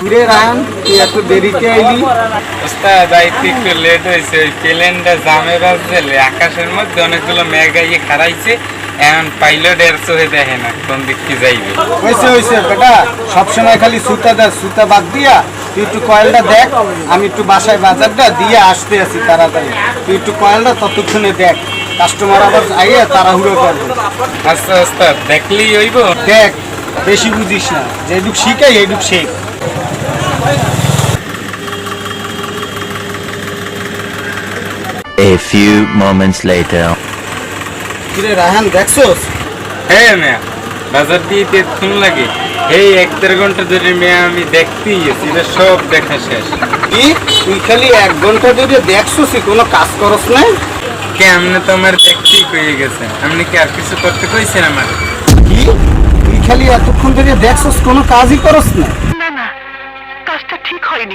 কিরে রায়ন, তুই এত দেরিতে আইলি? ওস্তাদ আইতে একটু লেট হয়েছে। ওই প্লেনটা জামে বাজছে, আকাশের মধ্যে অনেকগুলো মেঘ আইয়ে খারাইছে। এখন পাইলট এর চোখে দেখে না কোন দিক কি যাইবে। হয়েছে বেটা, সবসময় খালি সুতা বাদ দিয়া তুই একটু কয়েলটা দেখ। আমি একটু বাসায় বাজারটা দিয়ে আসতে আছি তাড়াতাড়ি। তুই একটু কয়েলটা ততক্ষণে দেখ, কাস্টমার আবার আইয়া তাড়াহুড়ো করবে। আচ্ছা ওস্তাদ, দেখলেই হইব। দেখ, বেশি বুঝিস না, যেটুক শিখাই এইটুক Sheikh. A few moments later. কিরে রায়হান, দেখছোস? হ্যাঁ মেয়া, বাজার দিয়ে তেতুন লাগে। এই 1-1.5 ঘন্টা ধরে মেয়া আমি দেখতেই আছি, এটা সব দেখা শেষ। কি তুই খালি 1 ঘন্টা ধরে দেখছোস, কোনো কাজ করস না? কেমনে তো আমার দেখতেই কয়ে গেছে, আপনি কি আর কিছু করতে কইছেন আমার? কি তুই খালি এতক্ষণ ধরে দেখছোস, কোনো কাজই করস না? না না, কাজটা ঠিক হয়নি।